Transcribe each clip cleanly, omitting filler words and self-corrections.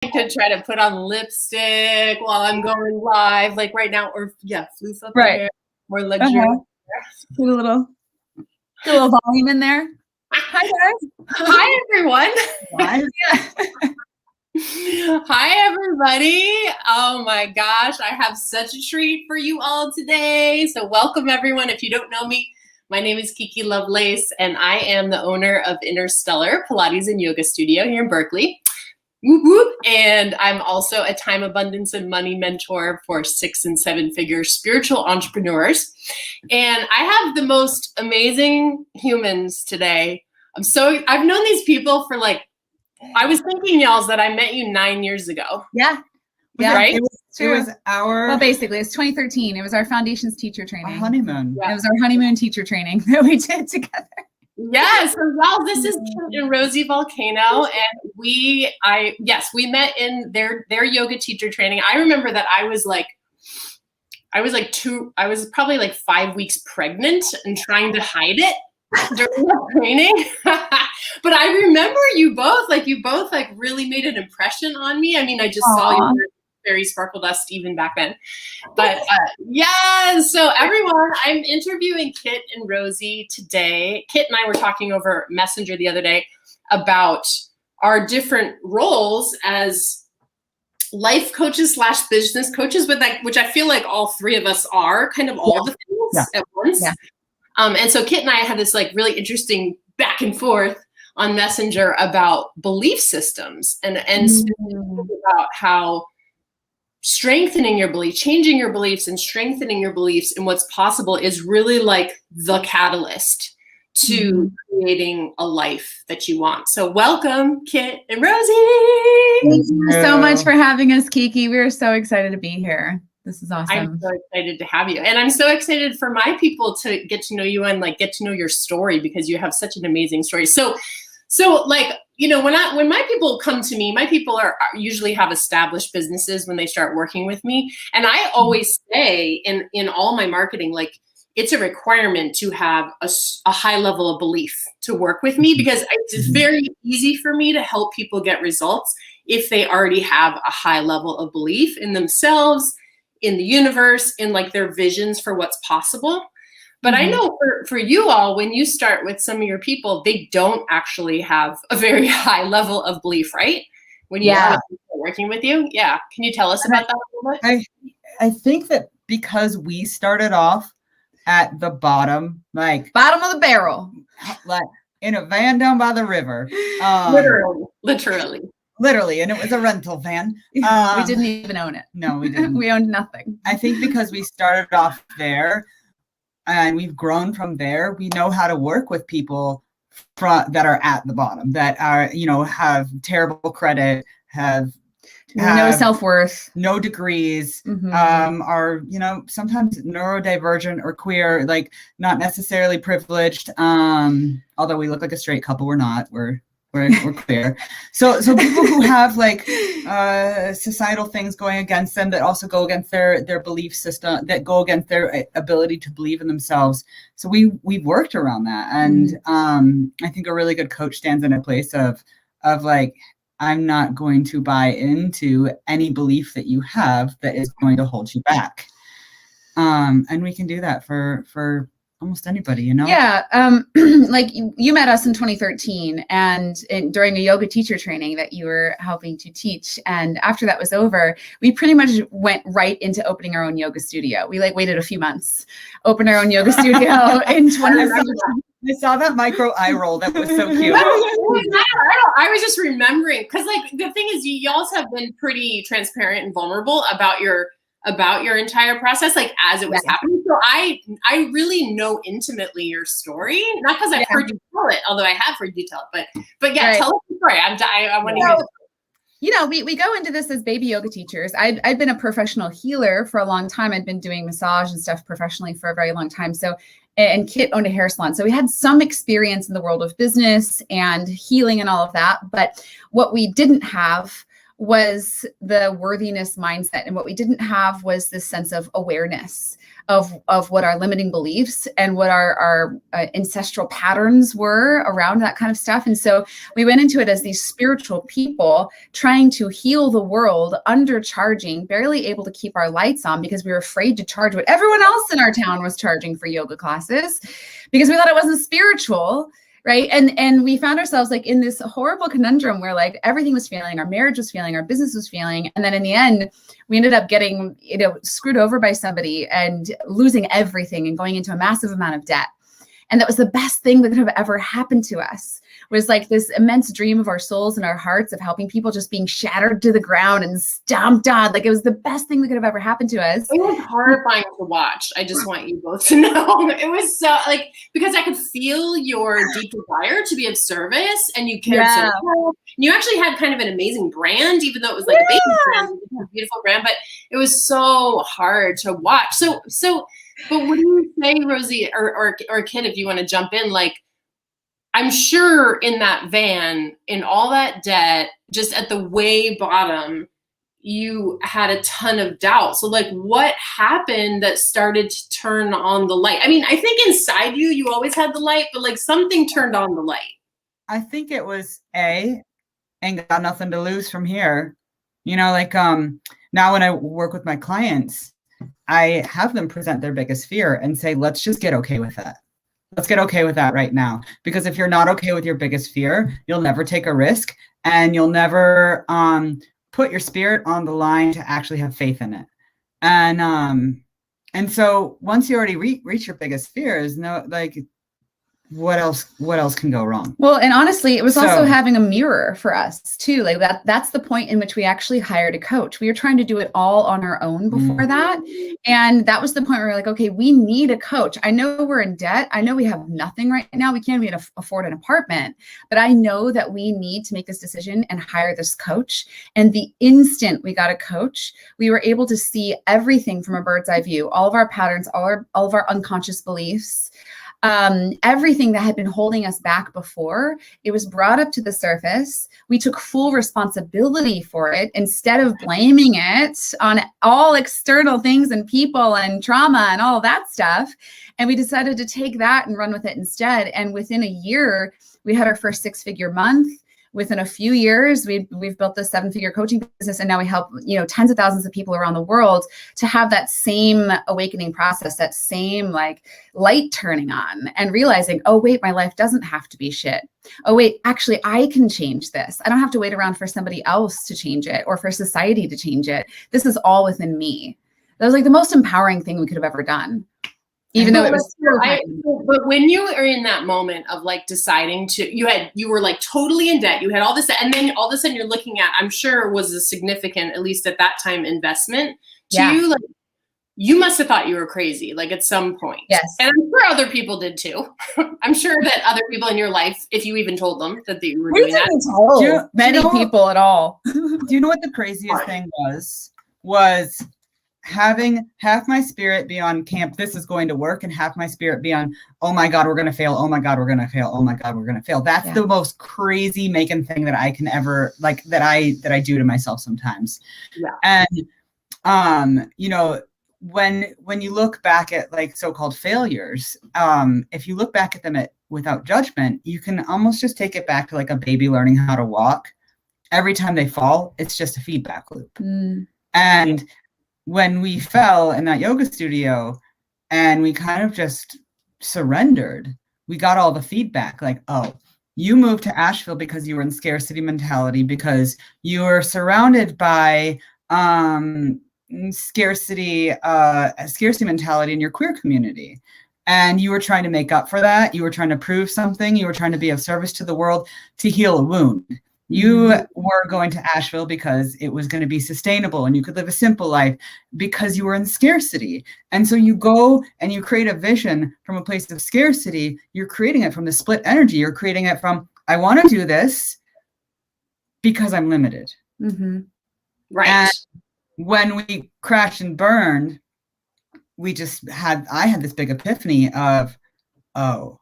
to try to put on lipstick while I'm going live, like right now, or floof up right. there, more luxury. Put a little volume in there. Hi guys. Hi everyone. Hi everybody. Oh my gosh, I have such a treat for you all today. So welcome everyone. If you don't know me, my name is Kiki Lovelace and I am the owner of Interstellar Pilates and Yoga Studio here in Berkeley. Whoop, whoop. And I'm also a time abundance and money mentor for 6- and 7-figure spiritual entrepreneurs. And I have the most amazing humans today. I've known these people for I was thinking, y'all, that I met you 9 years ago. Yeah. Right? It was well, basically, it's 2013. It was our foundation's teacher training. Our honeymoon. Yeah. It was our honeymoon teacher training that we did together. Yes, well, this is Kit and Rosie Volcano, and we met in their yoga teacher training. I remember that I was probably like 5 weeks pregnant and trying to hide it during the training. But I remember you both really made an impression on me. I mean, I just saw you very sparkle dust even back then. But so everyone, I'm interviewing Kit and Rosie today. Kit and I were talking over Messenger the other day about our different roles as life coaches / business coaches, which I feel like all three of us are kind of all the things at once. Yeah. And so Kit and I had this really interesting back and forth on Messenger about belief systems and about how strengthening your belief, changing your beliefs and strengthening your beliefs in what's possible is really like the catalyst to creating a life that you want. So welcome, Kit and Rosie. Thank you so much for having us, Kiki. We're so excited to be here. This is awesome. I'm so excited to have you. And I'm so excited for my people to get to know you and get to know your story because you have such an amazing story. So when my people come to me, my people are usually have established businesses when they start working with me. And I always say in all my marketing, it's a requirement to have a high level of belief to work with me because it's very easy for me to help people get results if they already have a high level of belief in themselves, in the universe, in their visions for what's possible. But I know for you all, when you start with some of your people, they don't actually have a very high level of belief, right? When you are working with you. Yeah. Can you tell us about that a little bit? I think that because we started off at the bottom of the barrel, in a van down by the river. Literally, and it was a rental van. We didn't even own it. No, we didn't. We owned nothing. I think because we started off there and we've grown from there, we know how to work with people that are at the bottom, that are, have terrible credit, have no self-worth, no degrees, are, sometimes neurodivergent or queer, not necessarily privileged. Although we look like a straight couple, we're not. We're clear. So people who have societal things going against them that also go against their belief system, that go against their ability to believe in themselves. So we've worked around that. And I think a really good coach stands in a place of I'm not going to buy into any belief that you have that is going to hold you back. And we can do that for almost anybody, Yeah. You met us in 2013 and during a yoga teacher training that you were helping to teach. And after that was over, we pretty much went right into opening our own yoga studio. We waited a few months, opened our own yoga studio in 2017. I saw that micro eye roll. That was so cute. I was just remembering because the thing is you also have been pretty transparent and vulnerable about your entire process, as it was happening. So I really know intimately your story, not because I've heard you tell it, although I have heard you tell it, but tell us the story. I want to hear the we go into this as baby yoga teachers. I'd been a professional healer for a long time. I'd been doing massage and stuff professionally for a very long time. And Kit owned a hair salon. So we had some experience in the world of business and healing and all of that. But what we didn't have was the worthiness mindset. And what we didn't have was this sense of awareness of what our limiting beliefs and what our ancestral patterns were around that kind of stuff. And so we went into it as these spiritual people trying to heal the world, undercharging, barely able to keep our lights on because we were afraid to charge what everyone else in our town was charging for yoga classes because we thought it wasn't spiritual. Right. And we found ourselves like in this horrible conundrum where like everything was failing, our marriage was failing, our business was failing. And then in the end, we ended up getting, screwed over by somebody and losing everything and going into a massive amount of debt. And that was the best thing that could have ever happened to us, was like this immense dream of our souls and our hearts of helping people just being shattered to the ground and stomped on. Like it was the best thing that could have ever happened to us. It was horrifying to watch. I just want you both to know. It was so like, because I could feel your deep desire to be of service and you cared so much. You actually had kind of an amazing brand, even though it was like a baby brand, it was a beautiful brand, but it was so hard to watch. But what do you say, Rosie or Kit, if you want to jump in, like, I'm sure in that van, in all that debt, just at the way bottom, you had a ton of doubt. So like, what happened that started to turn on the light? I mean, I think inside you always had the light, but like something turned on the light. I think it was ain't got nothing to lose from here. Now when I work with my clients, I have them present their biggest fear and say, let's just get okay with that. Let's get okay with that right now. Because if you're not okay with your biggest fear, you'll never take a risk and you'll never put your spirit on the line to actually have faith in it. And so once you already reach your biggest fears, what else can go wrong? Well, and honestly, it was also having a mirror for us too. Like that's the point in which we actually hired a coach. We were trying to do it all on our own before that. And that was the point where we're like, okay, we need a coach. I know we're in debt. I know we have nothing right now. We can't even afford an apartment, but I know that we need to make this decision and hire this coach. And the instant we got a coach, we were able to see everything from a bird's eye view, all of our patterns, all of our unconscious beliefs, everything that had been holding us back before. It was brought up to the surface. We took full responsibility for it instead of blaming it on all external things and people and trauma and all of that stuff. And we decided to take that and run with it instead. And within a year, we had our first 6-figure month. Within a few years, we've built this 7-figure coaching business, and now we help tens of thousands of people around the world to have that same awakening process, that same like light turning on, and realizing, oh wait, my life doesn't have to be shit. Oh wait, actually, I can change this. I don't have to wait around for somebody else to change it or for society to change it. This is all within me. That was like the most empowering thing we could have ever done. Even though it was but when you are in that moment of like deciding you were like totally in debt, you had all this, and then all of a sudden you're looking at, I'm sure was a significant, at least at that time, investment to you. Like you must have thought you were crazy, like at some point. Yes. And I'm sure other people did too. I'm sure that other people in your life, if you even told them that you were doing that. Many people at all. Do you know what the craziest thing was having half my spirit be on camp, this is going to work, and half my spirit be on, oh my God, we're going to fail. Oh my God, we're going to fail. Oh my God, we're going to fail. That's the most crazy making thing that I can ever, like, that I do to myself sometimes. Yeah. And, when you look back at like so-called failures, if you look back at them without judgment, you can almost just take it back to like a baby learning how to walk. Every time they fall, it's just a feedback loop. And when we fell in that yoga studio and we kind of just surrendered, we got all the feedback like, oh, you moved to Asheville because you were in scarcity mentality, because you were surrounded by scarcity mentality in your queer community. And you were trying to make up for that. You were trying to prove something. You were trying to be of service to the world to heal a wound. You were going to Asheville because it was going to be sustainable and you could live a simple life because you were in scarcity. And so you go and you create a vision from a place of scarcity. You're creating it from the split energy. You're creating it from, I want to do this because I'm limited. Right. And when we crashed and burned, I had this big epiphany of, oh,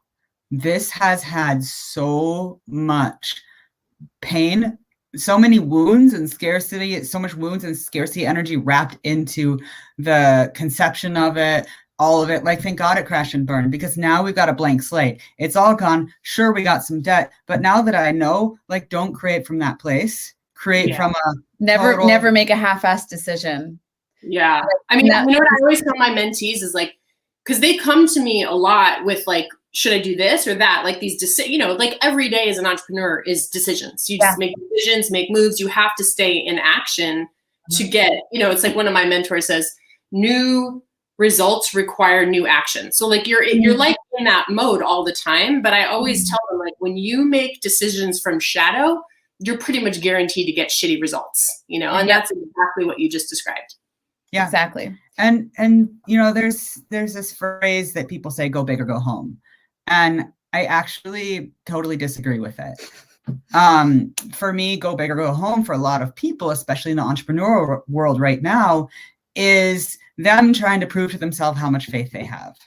this has had so much pain so many wounds and scarcity, so much wounds and scarcity energy wrapped into the conception of it, all of it. Like, thank God it crashed and burned, because now we've got a blank slate. It's all gone. Sure, we got some debt, but now that I know, like, don't create from that place. Create from a never make a half-assed decision. Yeah. I mean, you know what I always tell my mentees is like, because they come to me a lot with like, should I do this or that? Like these, like every day as an entrepreneur is decisions. You just make decisions, make moves. You have to stay in action to get, it's like one of my mentors says, new results require new action. So like you're like in that mode all the time. But I always tell them, like, when you make decisions from shadow, you're pretty much guaranteed to get shitty results, and that's exactly what you just described. Yeah, exactly. And there's this phrase that people say, go big or go home. And I actually totally disagree with it. For me, go big or go home for a lot of people, especially in the entrepreneurial world right now, is them trying to prove to themselves how much faith they have.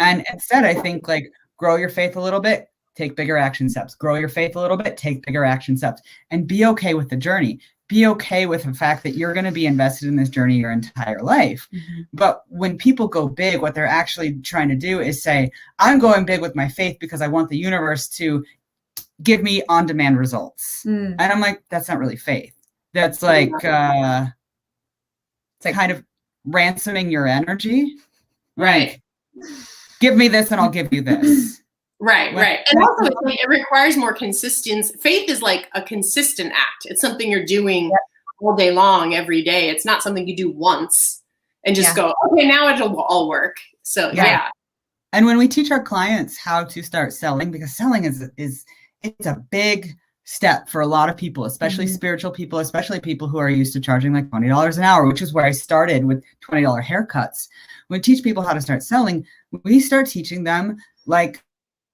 And instead, I think, like, grow your faith a little bit, take bigger action steps. Grow your faith a little bit, take bigger action steps, and be okay with the journey. Be okay with the fact that you're going to be invested in this journey your entire life. But when people go big, what they're actually trying to do is say, I'm going big with my faith because I want the universe to give me on-demand results. And I'm like, that's not really faith. That's like, it's like kind of ransoming your energy. Right. Give me this and I'll give you this. Right. And also it requires more consistency. Faith is like a consistent act. It's something you're doing all day long, every day. It's not something you do once and just go, okay, now it'll all work. So yeah. And when we teach our clients how to start selling, because selling is it's a big step for a lot of people, especially spiritual people, especially people who are used to charging like $20 an hour, which is where I started with $20 haircuts. When we teach people how to start selling, we start teaching them like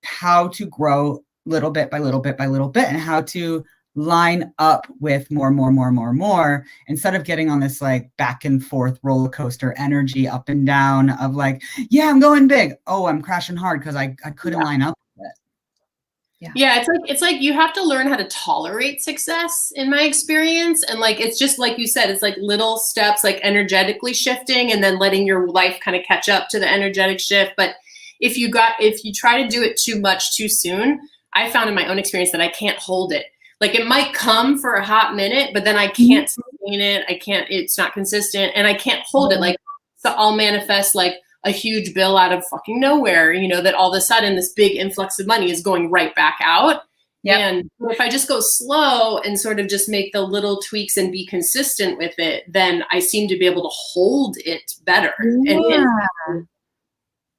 how to grow little bit by little bit by little bit, and how to line up with more, instead of getting on this like back and forth roller coaster energy up and down of like, yeah, I'm going big. Oh, I'm crashing hard because I couldn't line up with it. Yeah, it's like you have to learn how to tolerate success, in my experience. And like, it's just like you said, it's like little steps, like energetically shifting and then letting your life kind of catch up to the energetic shift. But if you try to do it too much too soon, I found in my own experience that I can't hold it. Like, it might come for a hot minute, but then I can't sustain it. It's not consistent, and I can't hold it. Like, so I'll manifest like a huge bill out of fucking nowhere, that all of a sudden this big influx of money is going right back out. And if I just go slow and sort of just make the little tweaks and be consistent with it, then I seem to be able to hold it better.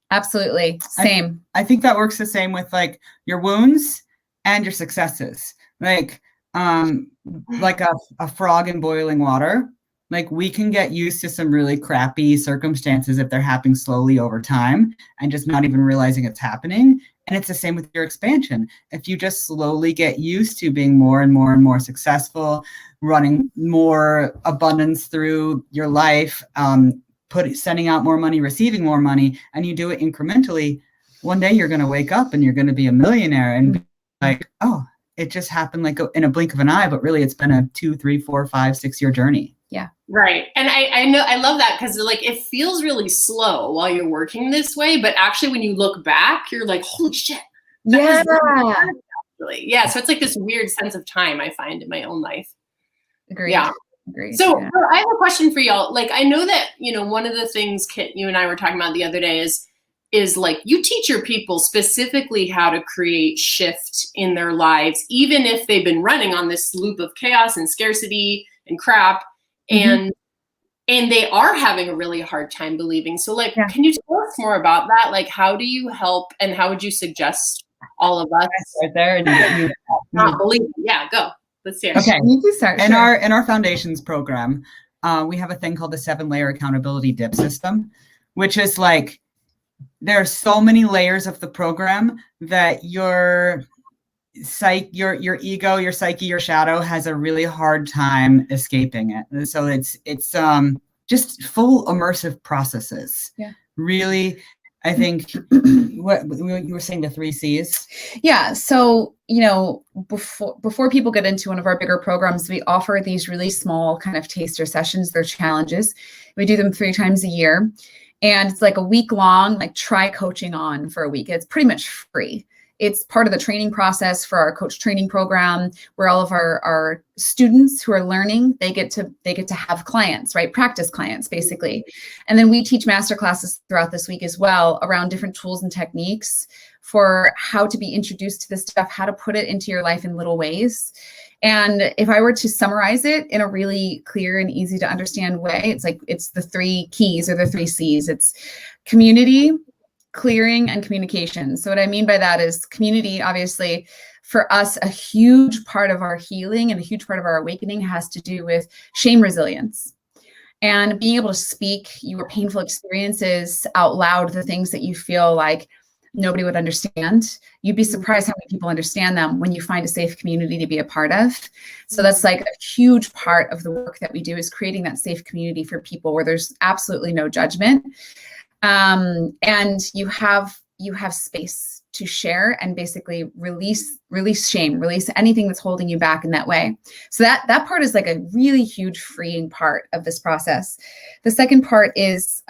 Absolutely. Same. I think that works the same with like your wounds and your successes. Like a frog in boiling water. Like, we can get used to some really crappy circumstances if they're happening slowly over time and just not even realizing it's happening. And it's the same with your expansion. If you just slowly get used to being more and more and more successful, running more abundance through your life, sending out more money, receiving more money, and you do it incrementally, one day you're going to wake up and you're going to be a millionaire and be like, oh, it just happened like in a blink of an eye, but really it's been a 2, 3, 4, 5, 6 year journey. Yeah. Right. And I know, I love that, because like it feels really slow while you're working this way, but actually when you look back, you're like, holy shit. Yeah. Yeah. So it's like this weird sense of time I find in my own life. Agreed. Yeah. Agreed. So I have a question for y'all. Like, I know that, one of the things, Kit, you and I were talking about the other day is like, you teach your people specifically how to create shift in their lives, even if they've been running on this loop of chaos and scarcity and crap. And they are having a really hard time believing. So like, can you tell us more about that? Like, how do you help, and how would you suggest all of us right there and not believing? Yeah, go. Let's hear it. Okay. You can start. In our foundations program, we have a thing called the 7-layer accountability dip system, which is like, there are so many layers of the program that your ego, your psyche, your shadow has a really hard time escaping it. And so it's just full immersive processes. Yeah. Really, I think what you were saying, the 3 C's? Yeah. So, you know, before people get into one of our bigger programs, we offer these really small kind of taster sessions. They're challenges. We do them 3 times a year. And it's like a week long, like try coaching on for a week. It's pretty much free. It's part of the training process for our coach training program, where all of our students who are learning, they get to have clients, right? Practice clients, basically. And then we teach master classes throughout this week as well around different tools and techniques for how to be introduced to this stuff, how to put it into your life in little ways. And if I were to summarize it in a really clear and easy to understand way, it's the 3 keys, or the 3 C's. It's community, clearing, and communication. So what I mean by that is community, obviously, for us, a huge part of our healing and a huge part of our awakening has to do with shame resilience. And being able to speak your painful experiences out loud, the things that you feel like nobody would understand. You'd be surprised how many people understand them when you find a safe community to be a part of. So that's like a huge part of the work that we do, is creating that safe community for people where there's absolutely no judgment. And you have space to share and basically release shame, release anything that's holding you back in that way. So that part is like a really huge freeing part of this process. The second part is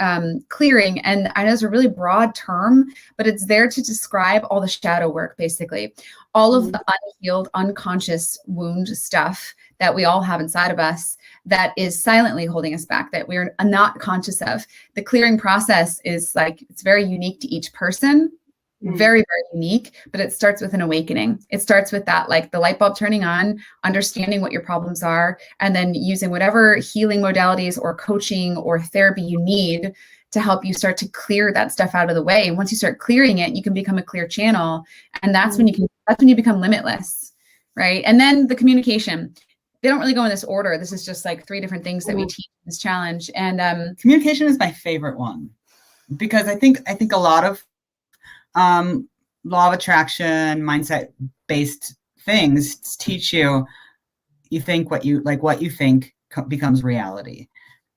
clearing. And I know it's a really broad term, but it's there to describe all the shadow work, basically. All of the unhealed, unconscious wound stuff that we all have inside of us that is silently holding us back, that we're not conscious of. The clearing process is like, it's very unique to each person. Very, very unique, but it starts with an awakening. It starts with that, like the light bulb turning on, understanding what your problems are, and then using whatever healing modalities or coaching or therapy you need to help you start to clear that stuff out of the way. And once you start clearing it, you can become a clear channel. And that's when you become limitless, right? And then the communication. They don't really go in this order. This is just like 3 different things that we teach in this challenge. And communication is my favorite one, because I think a lot of law of attraction, mindset based things teach you think what you think becomes reality.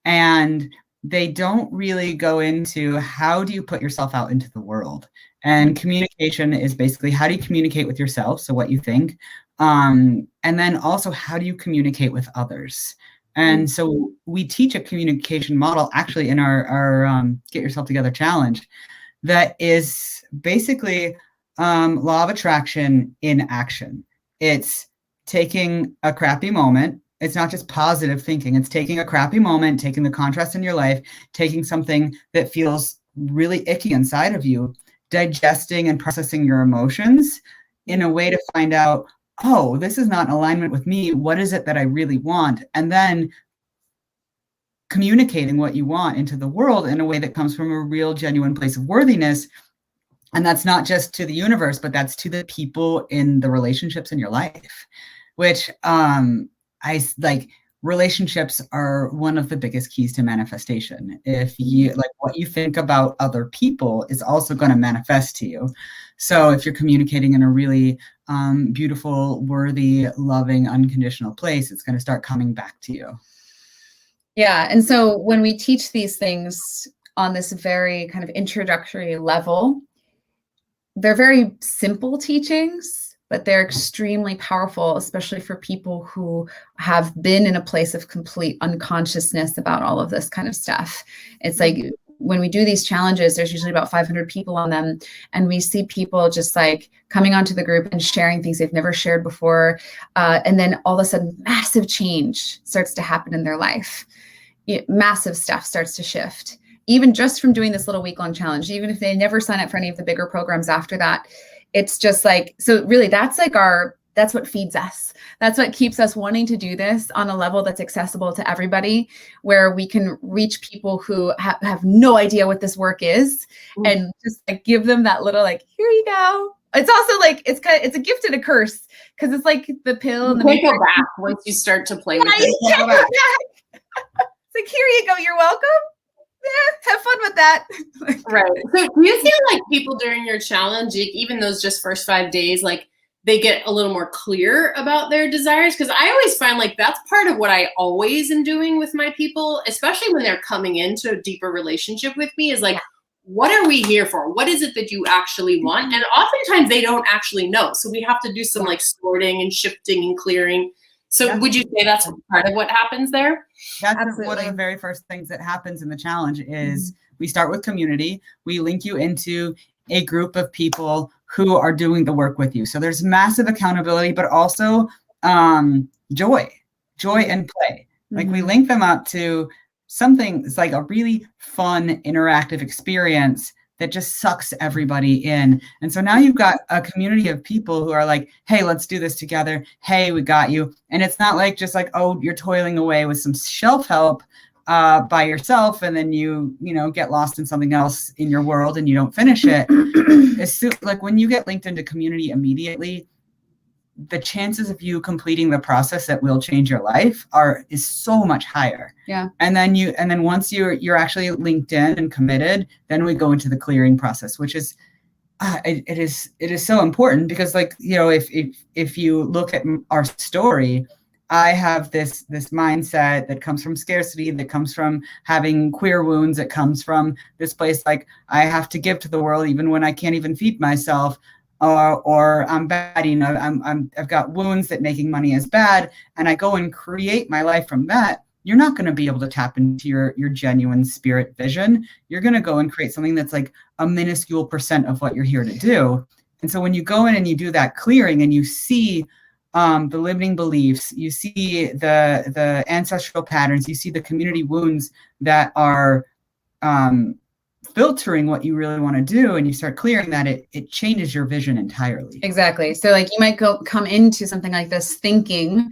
And they don't really go into how do you put yourself out into the world. And communication is basically, how do you communicate with yourself? So what you think, and then also how do you communicate with others? And so we teach a communication model actually in our Get Yourself Together challenge that is basically law of attraction in action. It's taking a crappy moment. It's not just positive thinking. It's taking a crappy moment, taking the contrast in your life, taking something that feels really icky inside of you, digesting and processing your emotions in a way to find out, oh, this is not in alignment with me. What is it that I really want? And then communicating what you want into the world in a way that comes from a real, genuine place of worthiness. And that's not just to the universe, but that's to the people in the relationships in your life, which relationships are one of the biggest keys to manifestation. If you what you think about other people is also going to manifest to you. So if you're communicating in a really beautiful, worthy, loving, unconditional place, it's going to start coming back to you. Yeah. And so when we teach these things on this very kind of introductory level, they're very simple teachings, but they're extremely powerful, especially for people who have been in a place of complete unconsciousness about all of this kind of stuff. It's like when we do these challenges, there's usually about 500 people on them. And we see people just like coming onto the group and sharing things they've never shared before. And then all of a sudden, massive change starts to happen in their life. Massive stuff starts to shift. Even just from doing this little week-long challenge, even if they never sign up for any of the bigger programs after that, it's just like, so really that's what feeds us. That's what keeps us wanting to do this on a level that's accessible to everybody, where we can reach people who have no idea what this work is and just like give them that little, like, here you go. It's also like, it's a gift and a curse, because it's like the pill and the go back once you start to play with it. It's like, here you go. You're welcome. Yeah, have fun with that. Right. So do you feel like people during your challenge, even those just first 5 days, like they get a little more clear about their desires? Because I always find like that's part of what I always am doing with my people, especially when they're coming into a deeper relationship with me, is like, what are we here for? What is it that you actually want? And oftentimes they don't actually know. So we have to do some like sorting and shifting and clearing. So would you say that's part of what happens there? That's one of the very first things that happens in the challenge is we start with community. We link you into a group of people who are doing the work with you. So there's massive accountability, but also joy and play. Like we link them up to something that's like a really fun, interactive experience that just sucks everybody in. And so now you've got a community of people who are like, hey, let's do this together. Hey, we got you. And it's not like just like, oh, you're toiling away with some shelf help by yourself, and then you get lost in something else in your world and you don't finish it. It's like when you get linked into community immediately, the chances of you completing the process that will change your life is so much higher. Yeah. And then once you're actually linked in and committed, then we go into the clearing process, which is it is so important because, like, if you look at our story, I have this mindset that comes from scarcity, that comes from having queer wounds, that comes from this place like I have to give to the world even when I can't even feed myself. Or I'm bad, I've got wounds that making money is bad, and I go and create my life from that. You're not going to be able to tap into your genuine spirit vision. You're going to go and create something that's like a minuscule % of what you're here to do. And so when you go in and you do that clearing and you see the limiting beliefs, you see the ancestral patterns, you see the community wounds that are filtering what you really want to do, and you start clearing that, it changes your vision entirely. Exactly. So like you might come into something like this thinking,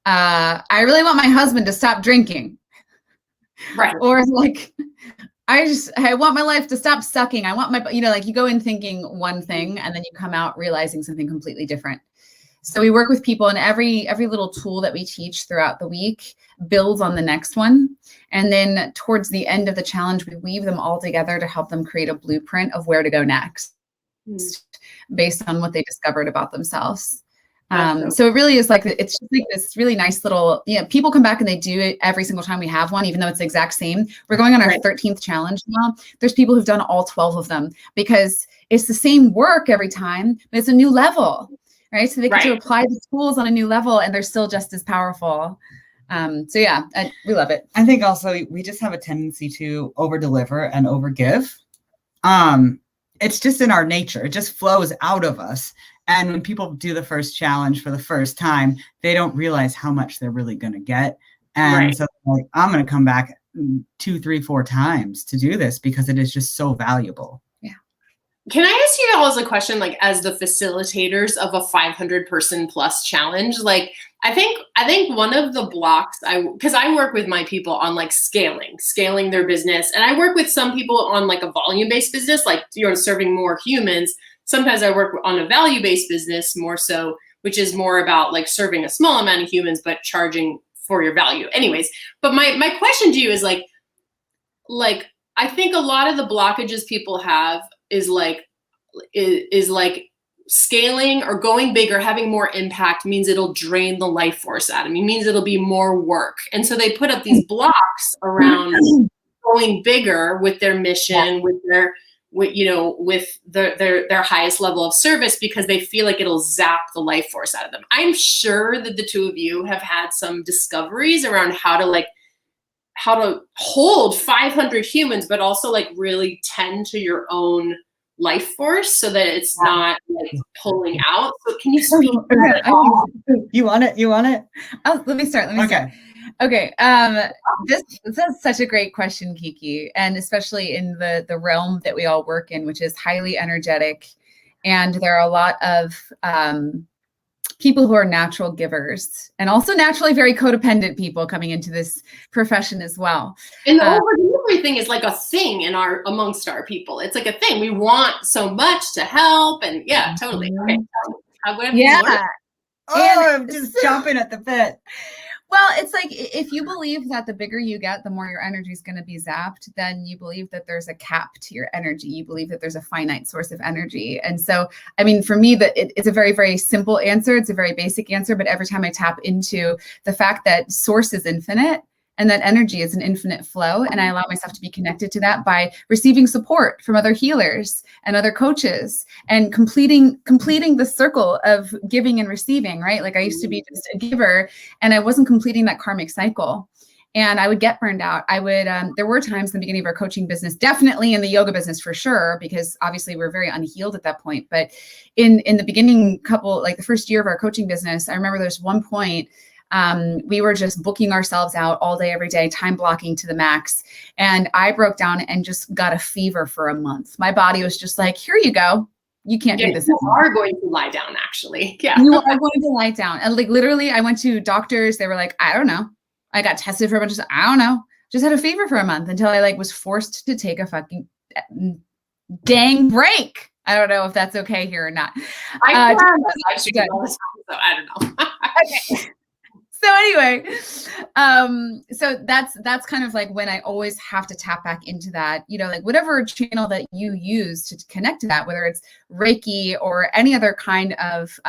I really want my husband to stop drinking. Right. Or like, I want my life to stop sucking. I want my, like you go in thinking one thing and then you come out realizing something completely different. So we work with people, and every little tool that we teach throughout the week builds on the next one. And then towards the end of the challenge, we weave them all together to help them create a blueprint of where to go next based on what they discovered about themselves. So it really is like, it's just like this really nice little, people come back and they do it every single time we have one, even though it's the exact same. We're going on our 13th challenge now. There's people who've done all 12 of them because it's the same work every time, but it's a new level. Right. So they get to apply the tools on a new level and they're still just as powerful. So yeah, we love it. I think also we just have a tendency to over deliver and over give. It's just in our nature. It just flows out of us. And when people do the first challenge for the first time, they don't realize how much they're really going to get. And so like, I'm going to come back 2, 3, 4 times to do this because it is just so valuable. Can I ask you all as a question, like as the facilitators of a 500-person plus challenge? Like, I think one of the blocks because I work with my people on like scaling their business, and I work with some people on like a volume-based business, like serving more humans. Sometimes I work on a value-based business more so, which is more about like serving a small amount of humans but charging for your value. Anyways, but my question to you is like I think a lot of the blockages people have is like scaling or going big or having more impact means it'll drain the life force out of me, means it'll be more work. And so they put up these blocks around going bigger with their mission, with their highest level of service, because they feel like it'll zap the life force out of them. I'm sure that the two of you have had some discoveries around how to hold 500 humans, but also like really tend to your own life force so that it's not like pulling out. So can you speak? You want it? Oh, let me start. Okay. This is such a great question, Kiki, and especially in the realm that we all work in, which is highly energetic. And there are a lot of people who are natural givers and also naturally very codependent people coming into this profession as well. And the over-delivery thing is like a thing amongst our people. It's like a thing. We want so much to help, and yeah, totally. Okay. I'm just chomping at the bit. Well, it's like if you believe that the bigger you get, the more your energy is going to be zapped, then you believe that there's a cap to your energy. You believe that there's a finite source of energy. And so, I mean, for me, it's a very, very simple answer. It's a very basic answer. But every time I tap into the fact that source is infinite And that energy is an infinite flow. And I allow myself to be connected to that by receiving support from other healers and other coaches and completing the circle of giving and receiving, right? Like I used to be just a giver and I wasn't completing that karmic cycle. And I would get burned out. There were times in the beginning of our coaching business, definitely in the yoga business for sure, because obviously we're very unhealed at that point. But in the beginning the first year of our coaching business, I remember there's one point we were just booking ourselves out all day, every day, time blocking to the max. And I broke down and just got a fever for a month. My body was just like, here you go. You can't do this. You are going to lie down, actually. Yeah. You are going to lie down. And like literally, I went to doctors. They were like, I don't know. I got tested for a bunch of stuff. I don't know. Just had a fever for a month until I was forced to take a fucking dang break. I don't know if that's okay here or not. I don't know. Okay. So anyway, so that's kind of like when I always have to tap back into that, like whatever channel that you use to connect to that, whether it's Reiki or any other kind of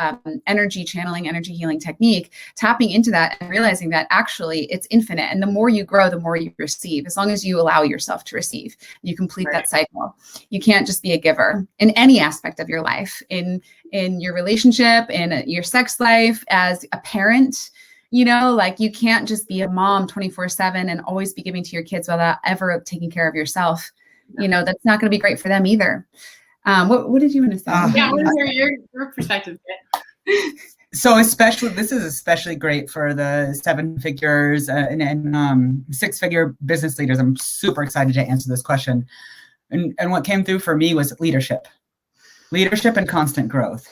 energy channeling, energy healing technique, tapping into that and realizing that actually it's infinite. And the more you grow, the more you receive, as long as you allow yourself to receive, you complete that cycle. You can't just be a giver in any aspect of your life, in your relationship, in your sex life, as a parent. You can't just be a mom 24/7 and always be giving to your kids without ever taking care of yourself. That's not going to be great for them either. What did you want to say? Yeah, I want to hear your perspective. So this is especially great for the 7 figures and 6-figure business leaders. I'm super excited to answer this question. And what came through for me was leadership and constant growth.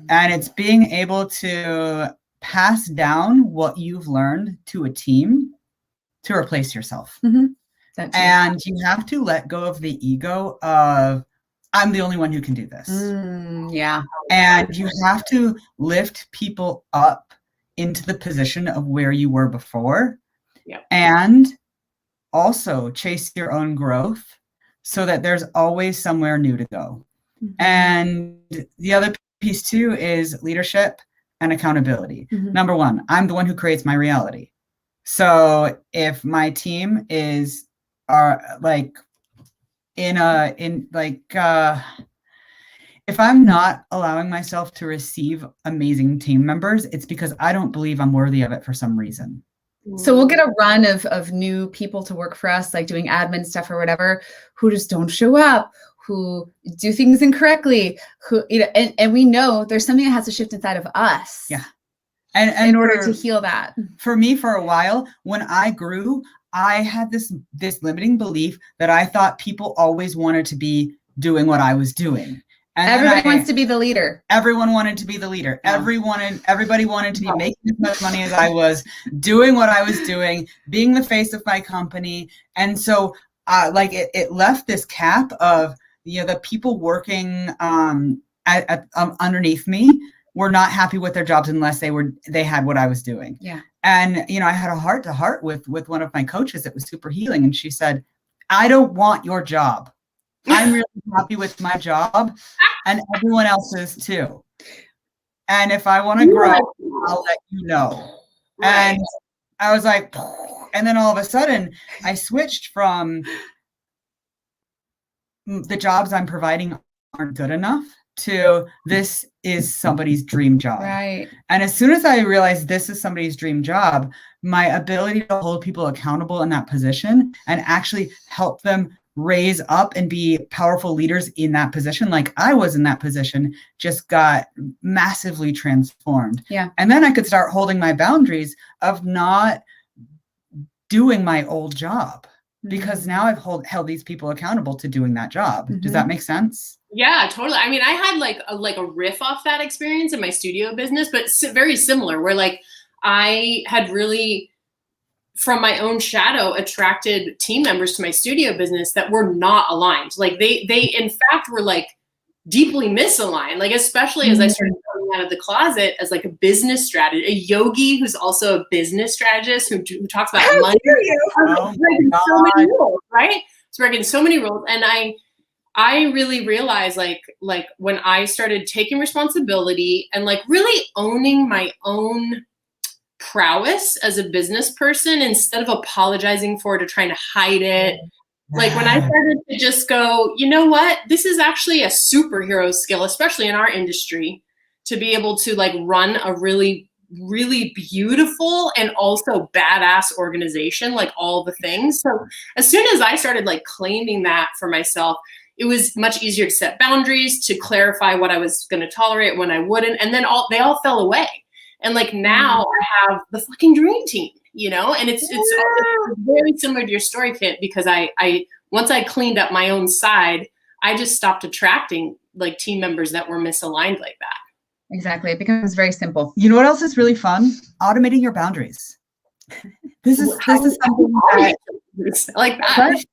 And it's being able to pass down what you've learned to a team to replace yourself. Mm-hmm. And you have to let go of the ego of, I'm the only one who can do this. Yeah. And you have to lift people up into the position of where you were before. Yep. And also chase your own growth so that there's always somewhere new to go. Mm-hmm. And the other piece too is leadership and accountability. Mm-hmm. Number one, I'm the one who creates my reality. So if my team if I'm not allowing myself to receive amazing team members, it's because I don't believe I'm worthy of it for some reason. So we'll get a run of new people to work for us, like doing admin stuff or whatever, who just don't show up, who do things incorrectly, and we know there's something that has to shift inside of us. Yeah. And in order to heal that. For me, for a while, when I grew, I had this limiting belief that I thought people always wanted to be doing what I was doing. And everybody wants to be the leader. Everyone wanted to be the leader. Yeah. Everybody wanted to be making as much money as I was, doing what I was doing, being the face of my company. And so it left this cap of, the people working underneath me were not happy with their jobs unless they had what I was doing. Yeah. And, I had a heart to heart with one of my coaches that was super healing. And she said, I don't want your job. I'm really happy with my job and everyone else is too. And if I want to grow, I'll let you know. Right. And I was like, and then all of a sudden I switched from the jobs I'm providing aren't good enough to this is somebody's dream job. Right. And as soon as I realized this is somebody's dream job, my ability to hold people accountable in that position and actually help them raise up and be powerful leaders in that position, like I was in that position, just got massively transformed. Yeah. And then I could start holding my boundaries of not doing my old job. Because now I've held these people accountable to doing that job. Mm-hmm. Does that make sense? Yeah, totally. I mean, I had a riff off that experience in my studio business, but very similar, where I had really, from my own shadow, attracted team members to my studio business that were not aligned. They in fact were deeply misaligned, especially as I started coming out of the closet as a business strategist, a yogi who's also a business strategist who talks about money. So many roles, right? So we're getting so many roles. And I really realized when I started taking responsibility and really owning my own prowess as a business person instead of apologizing for it or trying to hide it. Like when I started to just go, you know what, this is actually a superhero skill, especially in our industry, to be able to like run a really, really beautiful and also badass organization, like all the things. So as soon as I started like claiming that for myself, it was much easier to set boundaries, to clarify what I was going to tolerate, when I wouldn't. And then they all fell away. And like now I have the fucking dream team, you know, and it's very similar to your story, Kit, because I once I cleaned up my own side, I just stopped attracting like team members that were misaligned like that. Exactly. It becomes very simple. You know what else is really fun? Automating your boundaries. This is something that, like that.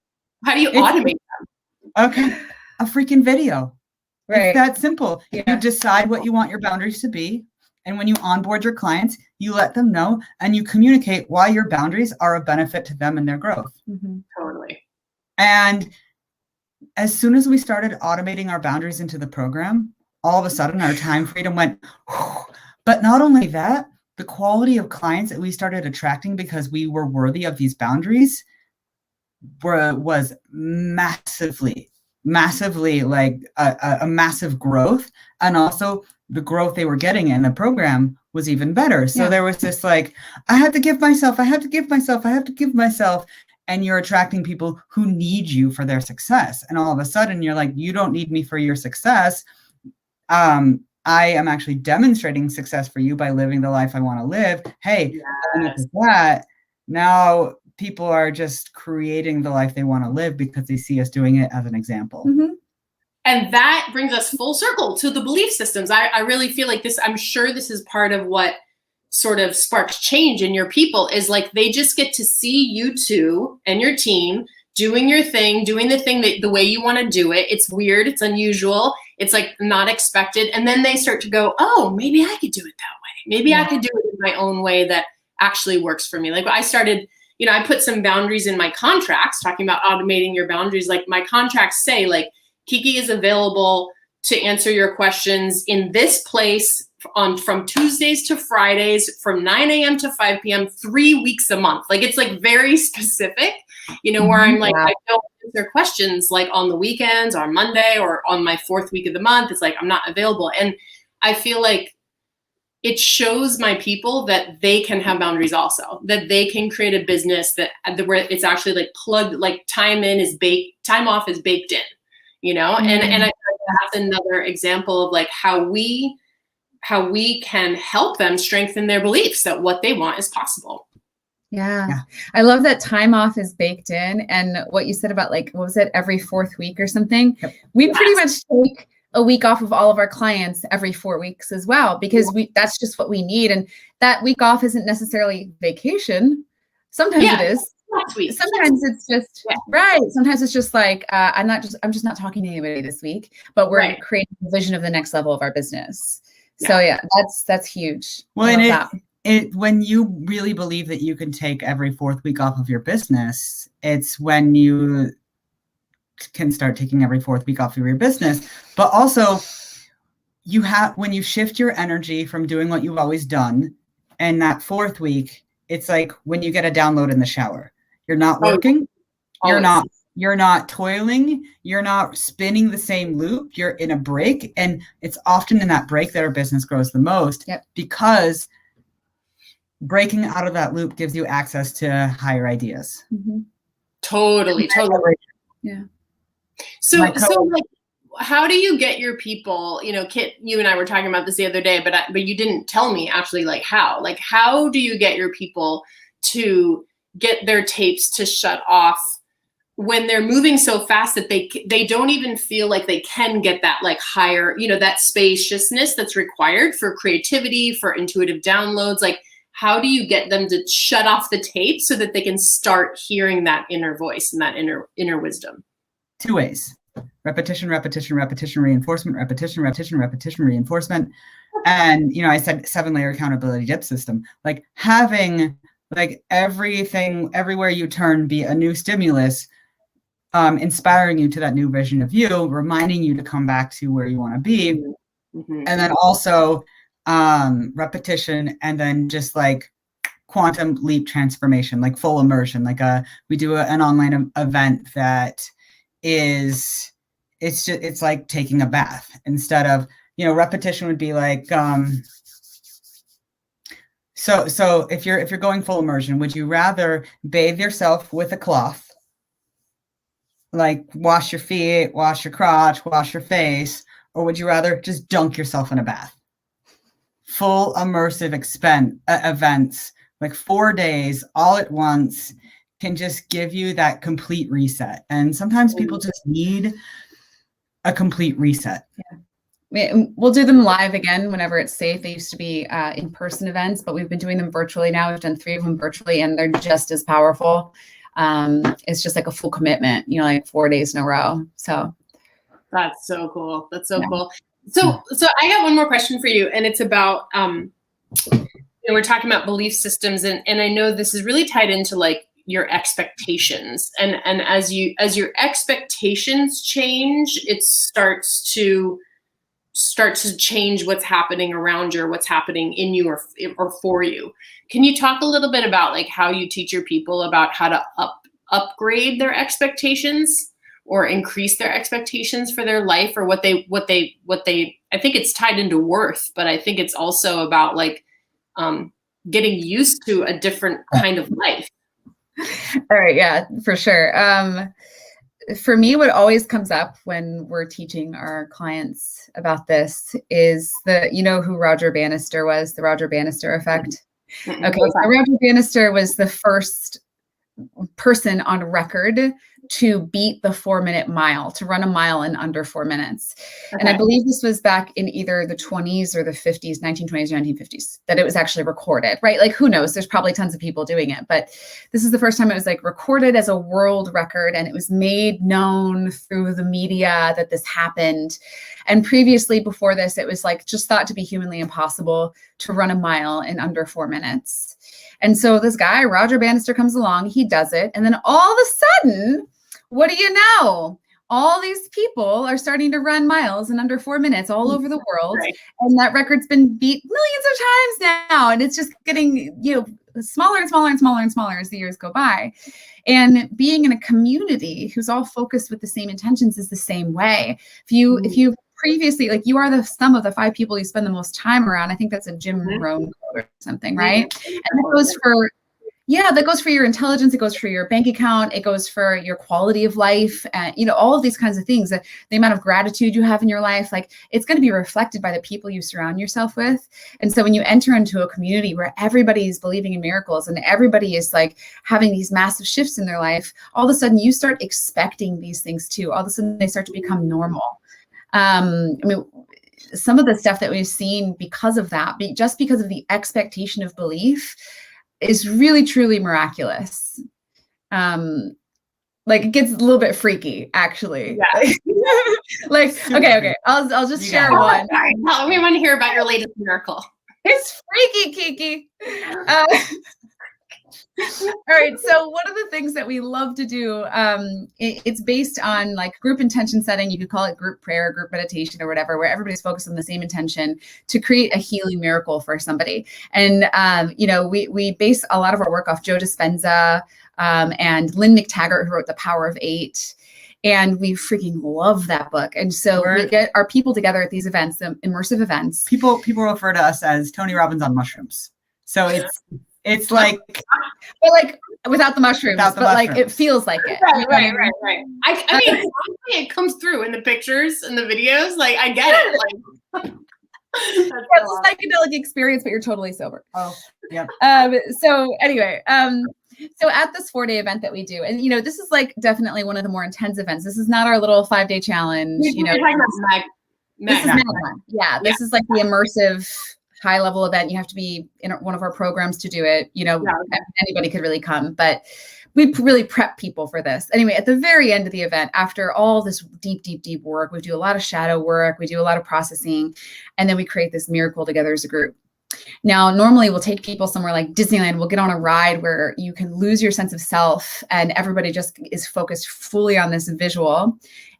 How do you automate them? Okay. A freaking video. Right. It's that simple. Yeah. You decide what you want your boundaries to be. And when you onboard your clients, you let them know and you communicate why your boundaries are a benefit to them and their growth. Mm-hmm. Totally. And as soon as we started automating our boundaries into the program, all of a sudden our time freedom went, whew. But not only that, the quality of clients that we started attracting because we were worthy of these boundaries was massively like a massive growth. And also the growth they were getting in the program was even better. So there was this like, I have to give myself. And you're attracting people who need you for their success. And all of a sudden you're like, you don't need me for your success. I am actually demonstrating success for you by living the life I want to live. Hey, yes. That now people are just creating the life they want to live because they see us doing it as an example. Mm-hmm. And that brings us full circle to the belief systems. I really feel like this, I'm sure this is part of what sort of sparks change in your people, is like they just get to see you two and your team doing your thing, doing the thing that the way you want to do it. It's weird, it's unusual, it's like not expected. And then they start to go, oh, maybe I could do it that way. Maybe I could do it in my own way that actually works for me. Like I started, you know, I put some boundaries in my contracts, talking about automating your boundaries. Like my contracts say like, Kiki is available to answer your questions in this place from Tuesdays to Fridays from 9 a.m. to 5 p.m. 3 weeks a month. Like it's like very specific, you know, where I'm like, I don't answer questions like on the weekends or Monday or on my 4th week of the month. It's like, I'm not available. And I feel like it shows my people that they can have boundaries also, that they can create a business that where it's actually like plugged, like time off is baked in. You know, and I feel like that's another example of like how we can help them strengthen their beliefs that what they want is possible. Yeah. I love that time off is baked in. And what you said about like, what was it, every 4th week or something? Yep. We pretty much take a week off of all of our clients every 4 weeks as well, because that's just what we need. And that week off isn't necessarily vacation. Sometimes it is. Sometimes it's just right. Sometimes it's just like I'm just not talking to anybody this week, but we're creating a vision of the next level of our business. So that's huge. Well, and when you really believe that you can take every 4th week off of your business, it's when you can start taking every 4th week off of your business. But also, when you shift your energy from doing what you've always done, and that 4th week, it's like when you get a download in the shower. You're not working. You're not toiling. You're not spinning the same loop. You're in a break. And it's often in that break that our business grows the most because breaking out of that loop gives you access to higher ideas. Mm-hmm. Totally. Yeah. So like, how do you get your people, you know, Kit, you and I were talking about this the other day, but you didn't tell me actually like how do you get your people to get their tapes to shut off when they're moving so fast that they don't even feel like they can get that like higher, you know, that spaciousness that's required for creativity, for intuitive downloads? Like, how do you get them to shut off the tape so that they can start hearing that inner voice and that inner wisdom? 2 ways. Repetition, reinforcement, repetition, reinforcement. And, you know, I said 7-layer accountability dip system, like having like everything, everywhere you turn, be a new stimulus, inspiring you to that new vision of you, reminding you to come back to where you want to be. Mm-hmm. And then also repetition, and then just like quantum leap transformation, like full immersion. Like we do an online event that is, it's like taking a bath instead of, you know, repetition would be like, so if you're going full immersion, would you rather bathe yourself with a cloth, like wash your feet, wash your crotch, wash your face, or would you rather just dunk yourself in a bath? Full immersive events, like 4 days all at once, can just give you that complete reset. And sometimes people just need a complete reset. Yeah. We'll do them live again whenever it's safe. They used to be in-person events, but we've been doing them virtually now. We've done 3 of them virtually, and they're just as powerful. It's just like a full commitment, you know, like 4 days in a row. So that's so cool. That's so cool. So I got one more question for you, and it's about, you know, we're talking about belief systems, and I know this is really tied into like your expectations, and as your expectations change, it starts to change what's happening around you, or what's happening in you or for you. Can you talk a little bit about like how you teach your people about how to upgrade their expectations or increase their expectations for their life, or what they, I think it's tied into worth, but I think it's also about like getting used to a different kind of life. All right. Yeah, for sure. For me, what always comes up when we're teaching our clients about this is you know who Roger Bannister was, the Roger Bannister effect. Okay, so Roger Bannister was the first person on record to beat the 4-minute mile, to run a mile in under 4 minutes. Okay. And I believe this was back in either the 20s or the 50s, 1920s or 1950s, that it was actually recorded, right? Like, who knows? There's probably tons of people doing it, but this is the first time it was like recorded as a world record, and it was made known through the media that this happened. And previously, before this, it was like just thought to be humanly impossible to run a mile in under 4 minutes. And so this guy, Roger Bannister, comes along, he does it. And then all of a sudden, what do you know? All these people are starting to run miles in under 4 minutes all over the world. Right. And that record's been beat millions of times now. And it's just getting, you know, smaller and smaller and smaller and smaller as the years go by. And being in a community who's all focused with the same intentions is the same way. If you previously, like, you are the sum of the 5 people you spend the most time around. I think that's a Jim Rohn quote or something, right? And that goes for, that goes for your intelligence. It goes for your bank account. It goes for your quality of life. And, you know, all of these kinds of things, the amount of gratitude you have in your life, like, it's going to be reflected by the people you surround yourself with. And so when you enter into a community where everybody is believing in miracles and everybody is like having these massive shifts in their life, all of a sudden you start expecting these things too. All of a sudden they start to become normal. I mean, some of the stuff that we've seen because of that, just because of the expectation of belief, is really, truly miraculous. Like, it gets a little bit freaky, actually. Yeah. Like, okay. I'll just share one. Tell me when to hear about your latest miracle. It's freaky, Kiki. All right. So one of the things that we love to do, it's based on like group intention setting. You could call it group prayer, group meditation, or whatever, where everybody's focused on the same intention to create a healing miracle for somebody. And, you know, we base a lot of our work off Joe Dispenza and Lynn McTaggart, who wrote The Power of 8. And we freaking love that book. And so we get our people together at these events, the immersive events. People refer to us as Tony Robbins on mushrooms. So it's like, but like without the mushrooms, like it feels like it. Right. I mean, it comes through in the pictures and the videos. Like, I get it. Like, it's a psychedelic experience, but you're totally sober. Oh, yeah. So anyway, so at this 4-day event that we do, and you know, this is like definitely one of the more intense events. This is not our little 5-day challenge. You know, this is Magma. Yeah, this is like the immersive, high-level event. You have to be in one of our programs to do it. You know, anybody could really come, but we really prep people for this. Anyway, at the very end of the event, after all this deep work, we do a lot of shadow work, we do a lot of processing, and then we create this miracle together as a group. Now, normally we'll take people somewhere like Disneyland. We'll get on a ride where you can lose your sense of self and everybody just is focused fully on this visual.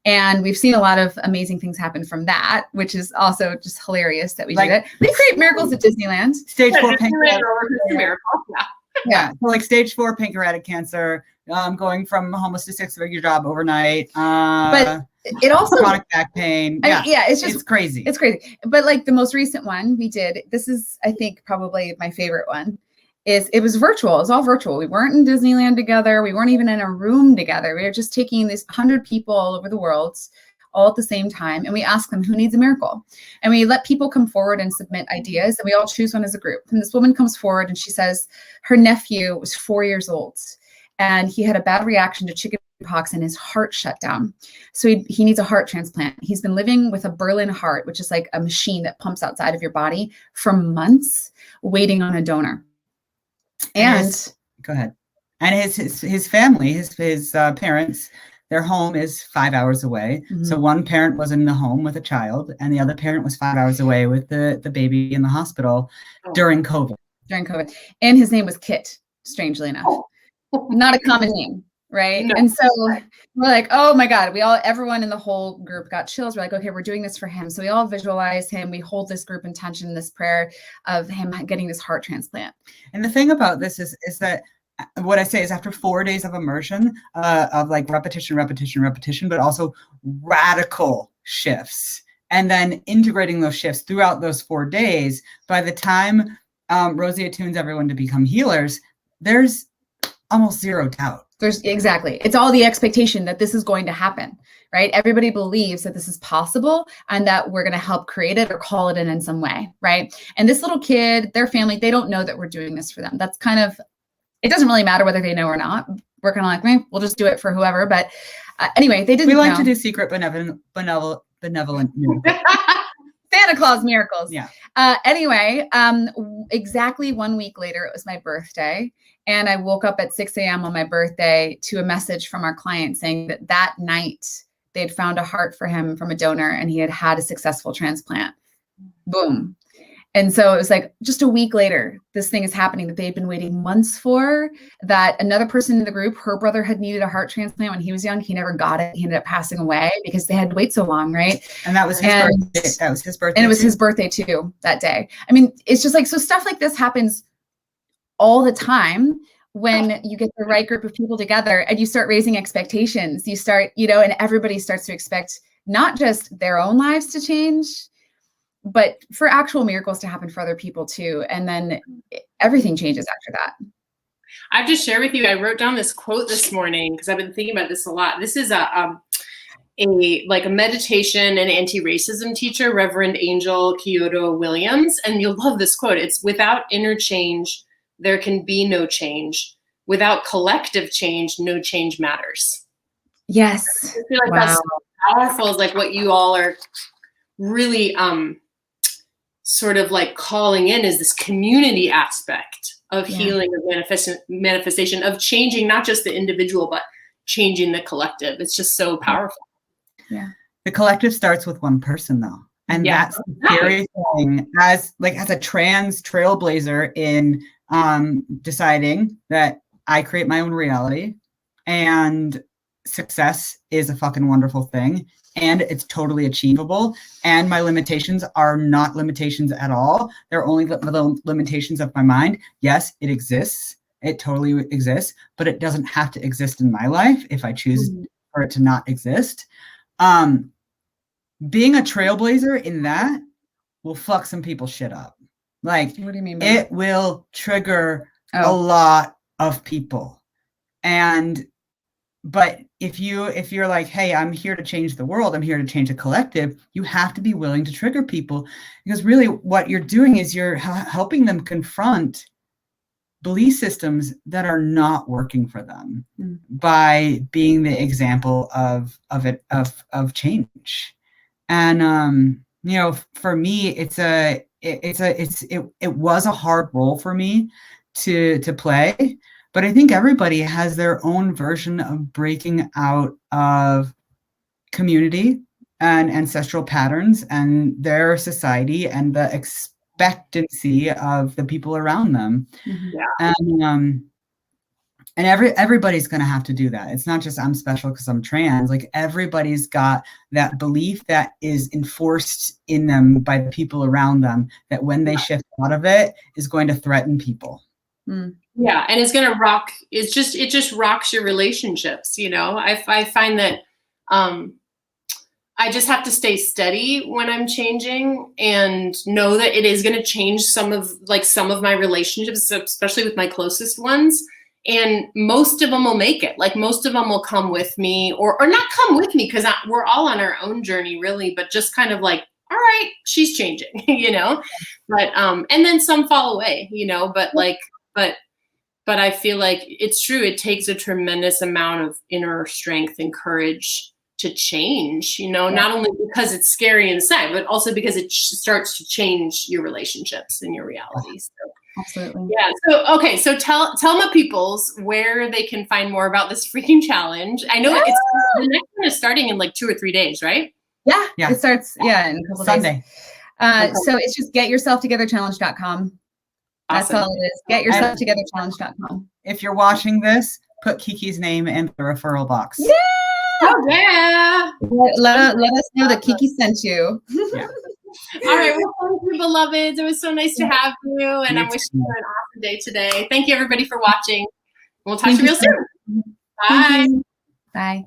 And we've seen a lot of amazing things happen from that, which is also just hilarious that we do it. We create miracles at Disneyland. Stage 4 miracle. Yeah. Yeah. So like stage 4 pancreatic cancer, going from homeless to 6-figure job overnight. But it also chronic back pain. I mean, yeah, it's crazy. It's crazy. But like the most recent one we did, this is, I think, probably my favorite one, is it was virtual. It was all virtual. We weren't in Disneyland together. We weren't even in a room together. We were just taking these 100 people all over the world, all at the same time. And we asked them who needs a miracle. And we let people come forward and submit ideas. And we all choose one as a group. And this woman comes forward and she says her nephew was 4 years old. And he had a bad reaction to chicken pox and his heart shut down. So he needs a heart transplant. He's been living with a Berlin heart, which is like a machine that pumps outside of your body, for months, waiting on a donor. And go ahead. And his family, his parents, their home is 5 hours away. Mm-hmm. So one parent was in the home with a child, and the other parent was 5 hours away with the baby in the hospital during COVID. And his name was Kit, strangely enough. Not a common name, right? No. And so we're like, oh my God, everyone in the whole group got chills. We're like, okay, we're doing this for him. So we all visualize him. We hold this group intention, this prayer of him getting this heart transplant. And the thing about this is that what I say is after 4 days of immersion, of like repetition, but also radical shifts, and then integrating those shifts throughout those 4 days, by the time Rosie attunes everyone to become healers, there's almost zero doubt. Exactly. It's all the expectation that this is going to happen, right? Everybody believes that this is possible and that we're going to help create it or call it in some way, right? And this little kid, their family, they don't know that we're doing this for them. That's kind of, it doesn't really matter whether they know or not. We're kind of like, we'll just do it for whoever. But anyway, they didn't know. We like to do secret benevolent Santa Claus miracles. Yeah. Anyway, exactly 1 week later, it was my birthday. And I woke up at 6 a.m. on my birthday to a message from our client saying that night they'd found a heart for him from a donor and he had had a successful transplant. Boom. And so it was like just a week later, this thing is happening that they'd been waiting months for, that another person in the group, her brother had needed a heart transplant when he was young. He never got it. He ended up passing away because they had to wait so long, right? And that was his birthday. That was his birthday. And it was his birthday too that day. I mean, it's just like, so stuff like this happens all the time when you get the right group of people together and you start raising expectations. You start, and everybody starts to expect not just their own lives to change, but for actual miracles to happen for other people too. And then everything changes after that. I have to share with you, I wrote down this quote this morning because I've been thinking about this a lot. This is a meditation and anti-racism teacher, Reverend Angel Kyoto Williams. And you'll love this quote. It's, without inner change, there can be no change. Without collective change, no change matters. Yes. I feel like that's so powerful, is like what you all are really sort of like calling in, is this community aspect of healing, of manifestation, of changing not just the individual, but changing the collective. It's just so powerful. Yeah. The collective starts with one person though. And that's the scary thing as a trans trailblazer in deciding that I create my own reality, and success is a fucking wonderful thing, and it's totally achievable, and my limitations are not limitations at all. They're only the limitations of my mind. Yes, it exists. It totally exists, but it doesn't have to exist in my life if I choose for it to not exist. Being a trailblazer in that will fuck some people's shit up. Like, what do you mean by it will trigger a lot of people. But if you're like, hey, I'm here to change the world, I'm here to change the collective, you have to be willing to trigger people, because really what you're doing is you're helping them confront belief systems that are not working for them by being the example of change. And for me, it was a hard role for me to play, but I think everybody has their own version of breaking out of community and ancestral patterns and their society and the expectancy of the people around them. And everybody's going to have to do that. It's not just I'm special because I'm trans. Like, everybody's got that belief that is enforced in them by the people around them, that when they shift out of it is going to threaten people. Yeah, and it's gonna rock. It just rocks your relationships. You know, I find that I just have to stay steady when I'm changing and know that it is going to change some of my relationships, especially with my closest ones. And most of them will make it. Like most of them will come with me or not come with me because we're all on our own journey really, but just kind of like, all right, she's changing, you know, but, and then some fall away, you know, but I feel like it's true. It takes a tremendous amount of inner strength and courage to change, you know, not only because it's scary and sad, but also because it starts to change your relationships and your realities. So, absolutely. yeah. So, okay. So tell my peoples where they can find more about this freaking challenge. I know the next one is starting in like 2 or 3 days, right? Yeah. It starts, in a couple Sunday. days. So it's just getyourselftogetherchallenge.com. That's Awesome. all it is. Getyourselftogetherchallenge.com. If you're watching this, put Kiki's name in the referral box. Yeah. Oh, yeah. Let us know that Kiki sent you. Yeah. All right. Well, thank you, beloveds. It was so nice to have you. And I'm wishing you an awesome day today. Thank you, everybody, for watching. We'll talk to you real soon. Bye. Bye.